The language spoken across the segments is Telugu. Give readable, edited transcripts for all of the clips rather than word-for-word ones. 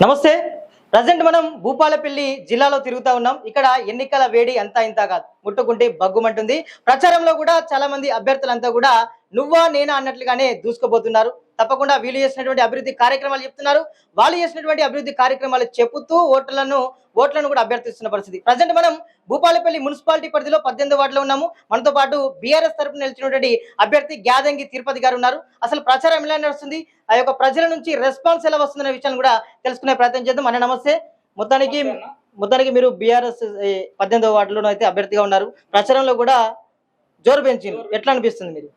నమస్తే. ప్రజెంట్ మనం భూపాలపల్లి జిల్లాలో తిరుగుతా ఉన్నాం. ఇక్కడ ఎన్నికల వేడి అంతా ఇంత కాదు, ముట్టుకుంటే బగ్గుమంటుంది. ప్రచారంలో కూడా చాలా మంది అభ్యర్థులంతా కూడా నువ్వా నేనా అన్నట్లుగానే దూసుకుపోతున్నారు. తప్పకుండా వీళ్ళు చేసినటువంటి అభివృద్ధి కార్యక్రమాలు చెప్తున్నారు, వాళ్ళు చేసినటువంటి అభివృద్ధి కార్యక్రమాలు చెబుతూ ఓట్లను కూడా అభ్యర్థిస్తున్న పరిస్థితి. ప్రజెంట్ మనం భూపాలపల్లి మున్సిపాలిటీ పరిధిలో 18 వార్డులో ఉన్నాము. మనతో పాటు బీఆర్ఎస్ తరపున నిలిచినటువంటి అభ్యర్థి గ్యాదంగి తిరుపతి గారు ఉన్నారు. అసలు ప్రచారం ఎలా నడుస్తుంది, ఆ యొక్క ప్రజల నుంచి రెస్పాన్స్ ఎలా వస్తుందనే విషయాన్ని కూడా తెలుసుకునే ప్రయత్నం చేద్దాం. అన్న నమస్తే. మొత్తానికి మీరు బీఆర్ఎస్ 18వ వార్డులో అయితే అభ్యర్థిగా ఉన్నారు. ప్రచారంలో కూడా జోరు పెంచింది, ఎట్లా అనిపిస్తుంది మీరు?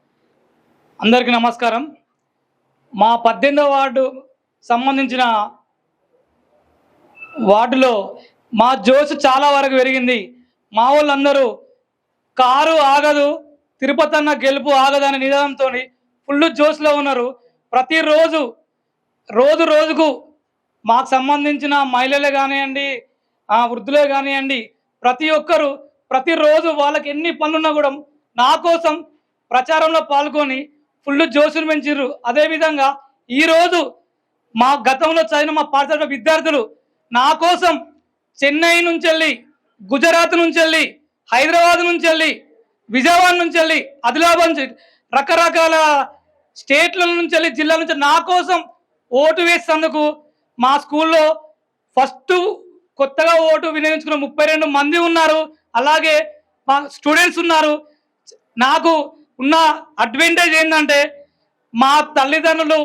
అందరికీ నమస్కారం. మా 18వ వార్డు సంబంధించిన వార్డులో మా జోష్ చాలా వరకు పెరిగింది. మా వాళ్ళందరూ కారు ఆగదు, తిరుపతి అన్న గెలుపు ఆగదనే నినాదంతో ఫుల్ జోష్లో ఉన్నారు. ప్రతిరోజు రోజుకు మాకు సంబంధించిన మహిళలే కానివ్వండి, వృద్ధులే కానివ్వండి, ప్రతి ఒక్కరు ప్రతిరోజు వాళ్ళకి ఎన్ని పనులున్నా కూడా నా కోసం ప్రచారంలో పాల్గొని ఫుల్ జోషులు పెంచారు. అదేవిధంగా ఈరోజు మా గతంలో చదివిన మా పాఠశాల విద్యార్థులు నా కోసం చెన్నై నుంచి వెళ్ళి, గుజరాత్ నుంచి వెళ్ళి, హైదరాబాద్ నుంచి వెళ్ళి, విజయవాడ నుంచి వెళ్ళి, ఆదిలాబాద్ నుంచి రకరకాల స్టేట్ల నుంచి వెళ్ళి, జిల్లాల నుంచి నా కోసం ఓటు వేసేందుకు మా స్కూల్లో ఫస్ట్ కొత్తగా ఓటు వినియోగించుకున్న 32 మంది ఉన్నారు. అలాగే మా స్టూడెంట్స్ ఉన్నారు. నాకు ఉన్న అడ్వాంటేజ్ ఏంటంటే మా తల్లిదండ్రులు,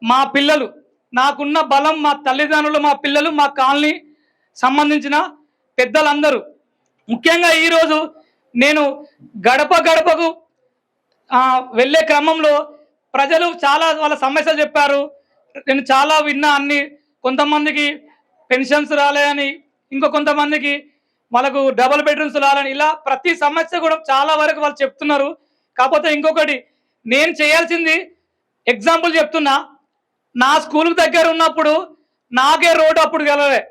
మా పిల్లలు, నాకున్న బలం మా తల్లిదండ్రులు, మా పిల్లలు, మా కాలనీ సంబంధించిన పెద్దలందరూ. ముఖ్యంగా ఈరోజు నేను గడపకు వెళ్ళే క్రమంలో ప్రజలు చాలా వాళ్ళ సమస్యలు చెప్పారు. నేను చాలా విన్నా. కొంతమందికి పెన్షన్స్ రాలేదని, కొంతమందికి వాళ్ళకు డబుల్ బెడ్రూమ్స్ రాలని, ఇలా ప్రతి సమస్య కూడా చాలా వరకు వాళ్ళు చెప్తున్నారు. కాకపోతే ఇంకొకటి నేను చేయాల్సింది, ఎగ్జాంపుల్ చెప్తున్నా, నా స్కూల్కి దగ్గర ఉన్నప్పుడు నాకే రోడ్డు అప్పుడు గెలవలే.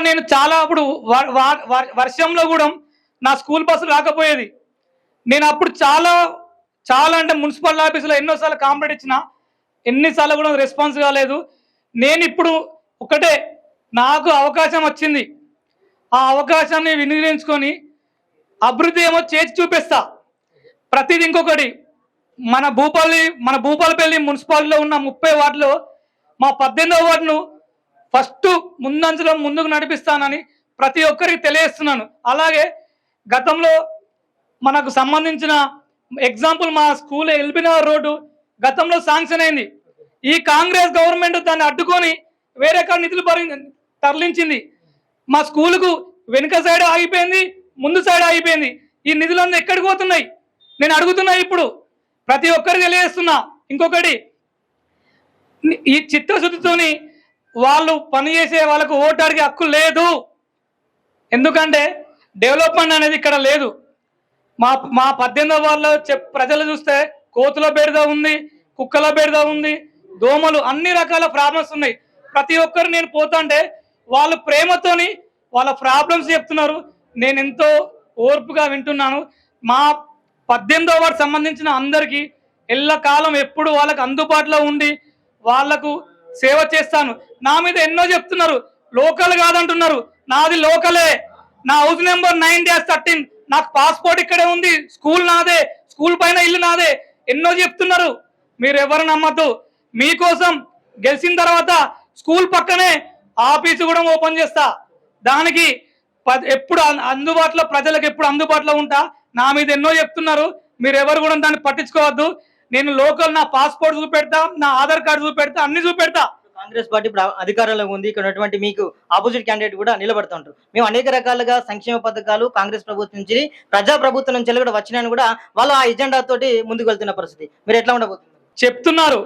నేను చాలా అప్పుడు వర్షంలో కూడా నా స్కూల్ బస్సు రాకపోయేది. నేను అప్పుడు చాలా అంటే మున్సిపల్ ఆఫీసులో ఎన్నోసార్లు కాంప్లైంట్ ఇచ్చిన, ఎన్నిసార్లు కూడా రెస్పాన్స్ కాలేదు. నేను ఇప్పుడు ఒకటే, నాకు అవకాశం వచ్చింది, ఆ అవకాశాన్ని వినియోగించుకొని అభివృద్ధి ఏమో చేసి చూపిస్తా. ప్రతిదీ ఇంకొకటి, మన భూపాలపల్లి మున్సిపాలిటీలో ఉన్న 30 వార్డులో మా 18వ వార్డును ఫస్ట్ ముందంజలో ముందుకు నడిపిస్తానని ప్రతి ఒక్కరికి తెలియజేస్తున్నాను. అలాగే గతంలో మనకు సంబంధించిన ఎగ్జాంపుల్, మా స్కూల్ ఎల్బినగర్ రోడ్డు గతంలో శాంక్షన్ అయింది. ఈ కాంగ్రెస్ గవర్నమెంట్ దాన్ని అడ్డుకొని వేరే కాడ నిధులు తరలించింది. మా స్కూలుకు వెనుక సైడ్ ఆగిపోయింది, ముందు సైడ్ ఆగిపోయింది. ఈ నిధులన్నీ ఎక్కడికి పోతున్నాయి నేను అడుగుతున్నా. ఇప్పుడు ప్రతి ఒక్కరికి తెలియజేస్తున్నా. ఇంకొకటి, ఈ చిత్తశుద్ధితోని వాళ్ళు పనిచేసే వాళ్ళకు ఓటు అడిగే హక్కు లేదు. ఎందుకంటే డెవలప్మెంట్ అనేది ఇక్కడ లేదు. మా 18వ వార్డులో ప్రజలు చూస్తే కోతుల బెడద ఉంది, కుక్కల బెడద ఉంది, దోమలు, అన్ని రకాల ప్రాబ్లమ్స్ ఉన్నాయి. ప్రతి ఒక్కరు నేను పోతుంటే వాళ్ళు ప్రేమతోని వాళ్ళ ప్రాబ్లమ్స్ చెప్తున్నారు. నేను ఎంతో ఓర్పుగా వింటున్నాను. మా 18వ వార్డు సంబంధించిన అందరికీ ఎల్లకాలం ఎప్పుడు వాళ్ళకు అందుబాటులో ఉండి వాళ్లకు సేవ చేస్తాను. నా మీద ఎన్నో చెప్తున్నారు, లోకల్ కాదంటున్నారు. నాది లోకలే. నా హౌస్ నెంబర్ 9-13. నాకు పాస్పోర్ట్ ఇక్కడే ఉంది, స్కూల్ నాదే, స్కూల్ పైన ఇల్లు నాదే. ఎన్నో చెప్తున్నారు, మీరు ఎవరు నమ్మద్దు. మీకోసం గెలిచిన తర్వాత స్కూల్ పక్కనే ఆఫీసు కూడా ఓపెన్ చేస్తా. దానికి ఎప్పుడు అందుబాటులో, ప్రజలకు ఎప్పుడు అందుబాటులో ఉంటా. నా మీద ఎన్నో చెప్తున్నారు, మీరు ఎవరు కూడా దాన్ని పట్టించుకోవద్దు. నేను లోకల్, నా పాస్పోర్ట్ చూపెడతా, నా ఆధార్ కార్డు చూపెడతా, అన్ని చూపెడతా. కాంగ్రెస్ పార్టీ ఇప్పుడు అధికారంలో ఉంది. ఇక్కడ ఉన్నటువంటి మీకు ఆపోజిట్ క్యాండిడేట్ కూడా నిలబడుతుంటారు. మేము అనేక రకాలుగా సంక్షేమ పథకాలు కాంగ్రెస్ ప్రభుత్వం నుంచి, ప్రజా ప్రభుత్వం నుంచి కూడా వచ్చినాయని కూడా వాళ్ళు ఆ ఎజెండా తోటి ముందుకు వెళ్తున్న పరిస్థితి. మీరు ఎట్లా ఉండబోతున్నారు? చెప్తున్నారు,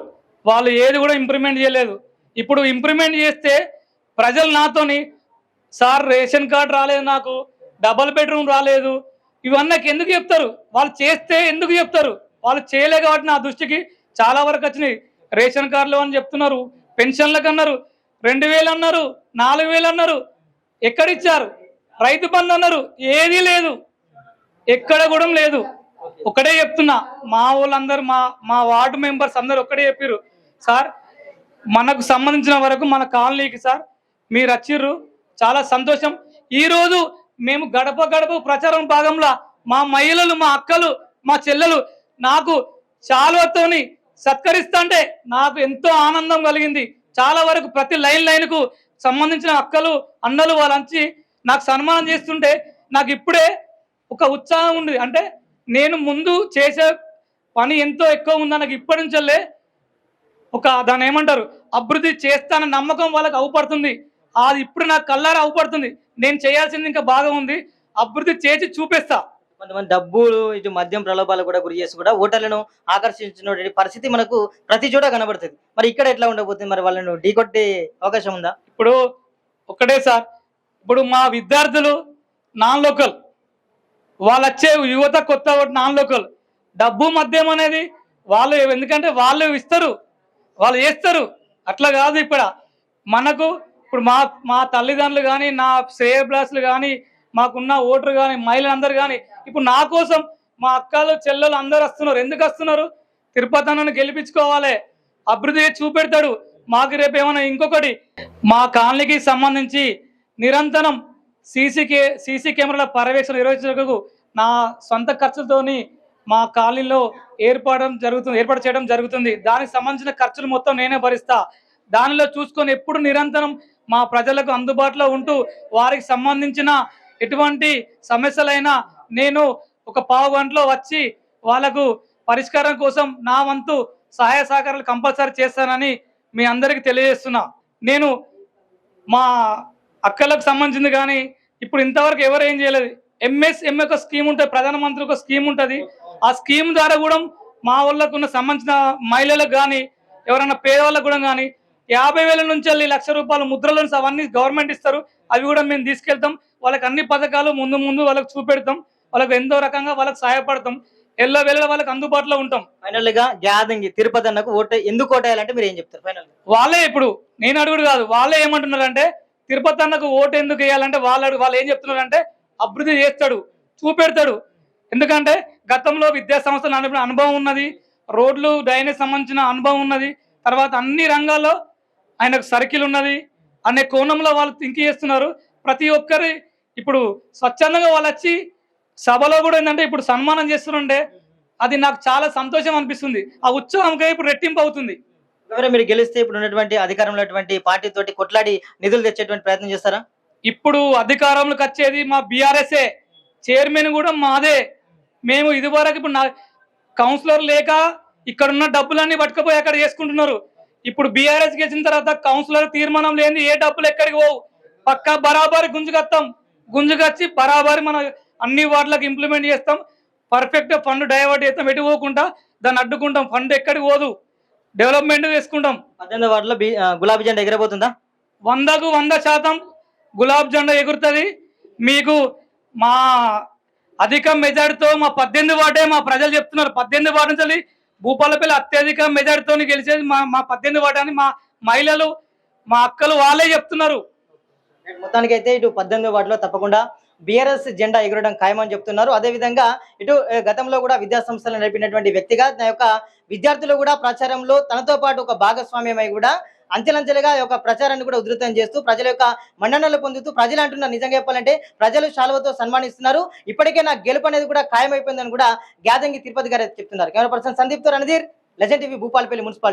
వాళ్ళు ఏది కూడా ఇంప్రూవ్మెంట్ చేయలేదు. ఇప్పుడు ఇంప్రూవ్మెంట్ చేస్తే ప్రజలు నాతోని, సార్ రేషన్ కార్డు రాలేదు, నాకు డబుల్ బెడ్రూమ్ రాలేదు, ఇవన్నీ ఎందుకు చెప్తారు? వాళ్ళు చేస్తే ఎందుకు చెప్తారు? వాళ్ళు చేయలే కాబట్టి నా దృష్టికి చాలా వరకు వచ్చినాయి. రేషన్ కార్డులు అని చెప్తున్నారు, పెన్షన్లకు అన్నారు, 2000 అన్నారు, 4000 అన్నారు. ఎక్కడిచ్చారు? రైతు బంధు అన్నారు, ఏదీ లేదు, ఎక్కడ కూడా లేదు. ఒకటే చెప్తున్నా, మా వాళ్ళందరూ, మా వార్డు మెంబర్స్ అందరూ ఒక్కడే చెప్పారు, సార్ మనకు సంబంధించిన వరకు మన కాలనీకి సార్ మీరు వచ్చిర్రు, చాలా సంతోషం. ఈరోజు మేము గడప గడప ప్రచారం భాగంలో మా మహిళలు, మా అక్కలు, మా చెల్లెలు నాకు శాలువతోని సత్కరిస్తుంటే నాకు ఎంతో ఆనందం కలిగింది. చాలా వరకు ప్రతి లైన్కు సంబంధించిన అక్కలు, అన్నలు వాళ్ళంచి నాకు సన్మానం చేస్తుంటే నాకు ఇప్పుడే ఒక ఉత్సాహం ఉంది. అంటే నేను ముందు చేసే పని ఎంతో ఎక్కువ ఉందని నాకు ఇప్పటి నుంచే ఒక దాన్ని ఏమంటారు అభివృద్ధి చేస్తానన్న నమ్మకం వాళ్ళకి అవుపడుతుంది. అది ఇప్పుడు నాకు కళ్ళారా అవుపడుతుంది. నేను చేయాల్సింది ఇంకా బాగా ఉంది, అభివృద్ధి చేసి చూపిస్తా. కొంతమంది డబ్బులు ఇటు మద్యం ప్రలోభాలు కూడా గురి చేసి కూడా ఓటర్లను ఆకర్షించిన పరిస్థితి మనకు ప్రతి చోట కనబడుతుంది. మరి ఇక్కడ ఎట్లా ఉండబోతుంది? మరి వాళ్ళను ఢీకొట్టే అవకాశం ఉందా? ఇప్పుడు ఒకటే సార్, ఇప్పుడు మా విద్యార్థులు నాన్ లోకల్, వాళ్ళు వచ్చే యువత కొత్త నాన్ లోకల్. డబ్బు మద్యం అనేది వాళ్ళు ఎందుకంటే వాళ్ళు ఇస్తారు, వాళ్ళు చేస్తారు, అట్లా కాదు. ఇప్పుడు మనకు ఇప్పుడు మా తల్లిదండ్రులు కానీ, నా శ్రేయభిలాషులు కానీ, మాకున్న ఓటరు కానీ, మహిళలందరూ కానీ ఇప్పుడు నా కోసం మా అక్కలు చెల్లెలు అందరు వస్తున్నారు. ఎందుకు వస్తున్నారు? తిరుపతి అన్నను గెలిపించుకోవాలి, అభివృద్ధి చూపెడతాడు. మాకు రేపు ఏమైనా ఇంకొకటి మా కాలనీకి సంబంధించి నిరంతరం సీసీ కెమెరాల పర్యవేక్షణ నిర్వహించకు నా సొంత ఖర్చులతోని మా కాలనీలో ఏర్పాటు చేయడం జరుగుతుంది. దానికి సంబంధించిన ఖర్చులు మొత్తం నేనే భరిస్తా. దానిలో చూసుకొని ఎప్పుడు నిరంతరం మా ప్రజలకు అందుబాటులో ఉంటూ వారికి సంబంధించిన ఎటువంటి సమస్యలైనా నేను ఒక పావు గంటలో వచ్చి వాళ్ళకు పరిష్కారం కోసం నా వంతు సహాయ సహకారాలు కంపల్సరీ చేస్తానని మీ అందరికీ తెలియజేస్తున్నా. నేను మా అక్కలకు సంబంధించింది కానీ ఇప్పుడు ఇంతవరకు ఎవరు ఏం చేయలేదు. ఎంఎస్ఎంఏ ఒక స్కీమ్ ఉంటుంది, ప్రధానమంత్రి ఒక స్కీమ్ ఉంటుంది. ఆ స్కీమ్ ద్వారా కూడా మా వాళ్ళకు ఉన్న సంబంధించిన మహిళలకు కానీ ఎవరైనా పేదవాళ్ళకు కూడా కానీ 50,000 నుంచి వెళ్ళి ₹1,00,000 ముద్రలు అవన్నీ గవర్నమెంట్ ఇస్తారు. అవి కూడా మేము తీసుకెళ్తాం. వాళ్ళకి అన్ని పథకాలు ముందు వాళ్ళకి చూపెడతాం. వాళ్ళకి ఎంతో రకంగా వాళ్ళకి సహాయపడతాం. ఎల్లవేళ వాళ్ళకి అందుబాటులో ఉంటాం. ఫైనల్ గా గ్యాదంగి తిరుపతి అన్నకు ఓటు ఎందుకు ఓటేయాలంటే మీరు ఏం చెప్తారు? ఫైనల్ వాళ్ళే ఇప్పుడు నేను అడుగుడు కాదు, వాళ్ళే ఏమంటున్నారంటే తిరుపతి అన్నకు ఓటు ఎందుకు వేయాలంటే వాళ్ళు ఏం చెప్తున్నారంటే అభివృద్ధి చేస్తాడు, చూపెడతాడు. ఎందుకంటే గతంలో విద్యా సంస్థలు నడిపిన అనుభవం ఉన్నది, రోడ్లు డ్రైనేజ్ సంబంధించిన అనుభవం ఉన్నది, తర్వాత అన్ని రంగాల్లో ఆయనకు సర్కిల్ ఉన్నది అనే కోణంలో వాళ్ళు థింక్ చేస్తున్నారు. ప్రతి ఒక్కరి ఇప్పుడు స్వచ్ఛందంగా వాళ్ళు వచ్చి సభలో కూడా ఏంటంటే ఇప్పుడు సన్మానం చేస్తుంటే అది నాకు చాలా సంతోషం అనిపిస్తుంది. ఆ ఉత్సవంగా ఇప్పుడు రెట్టింపు అవుతుంది. మీరు గెలిస్తే ఇప్పుడు ఉన్నటువంటి అధికారంలో పార్టీ తోటి కొట్లాడి నిధులు తెచ్చేటువంటి ప్రయత్నం చేస్తారా? ఇప్పుడు అధికారంలోకి వచ్చేది మా బీఆర్ఎస్ఏ, చైర్మన్ కూడా మాదే. మేము ఇదివరకు ఇప్పుడు కౌన్సిలర్ లేక ఇక్కడ ఉన్న డబ్బులన్నీ పట్టుకుపోయి అక్కడ చేసుకుంటున్నారు. ఇప్పుడు బీఆర్ఎస్ గెలిచిన తర్వాత కౌన్సిలర్ తీర్మానం లేని ఏ డబ్బులు ఎక్కడికి పోవు. పక్కా బరాబరి గుంజుకొచ్చి బరాబరి మన అన్ని వార్డులకు ఇంప్లిమెంట్ చేస్తాం. పర్ఫెక్ట్ ఫండ్ డైవర్ట్ చేస్తాం, ఎటు పోకుండా దాన్ని అడ్డుకుంటాం. ఫండ్ ఎక్కడికి పోదు, డెవలప్మెంట్ చేసుకుంటాం. 18వ వార్డులో గులాబీ జెండా ఎగరబోతుందా? 100% గులాబ్ జెండా ఎగురుతుంది. మీకు మా అధిక మెజార్టీతో మా 18 వార్డే మా ప్రజలు చెప్తున్నారు. 18 వార్డు నుంచి భూపాలపల్లి అత్యధిక మెజార్టీతో గెలిచేది మా 18 వార్డు అని మా మహిళలు, మా అక్కలు వాళ్ళే చెప్తున్నారు. మొత్తానికి అయితే ఇటు 18వ వార్డులో తప్పకుండా బీఆర్ఎస్ జెండా ఎగురడం ఖాయమని చెప్తున్నారు. అదే విధంగా ఇటు గతంలో కూడా విద్యా సంస్థలు నడిపినటువంటి వ్యక్తిగా నా యొక్క విద్యార్థులు కూడా ప్రచారంలో తనతో పాటు ఒక భాగస్వామ్యమై కూడా అంచెలంచెలుగా యొక్క ప్రచారాన్ని కూడా ఉధృతం చేస్తూ ప్రజల యొక్క మన్ననలు పొందుతూ ప్రజలు అంటున్నారు. నిజంగా చెప్పాలంటే ప్రజలు శాలువతో సన్మానిస్తున్నారు. ఇప్పటికే నా గెలుపు అనేది కూడా ఖాయమైపోయిందని కూడా గ్యాదంగి తిరుపతి గారు చెప్తున్నారు. కెమెరా పర్సన్ సందీప్ తో Randhir, legend TV, Bhupalpally municipality.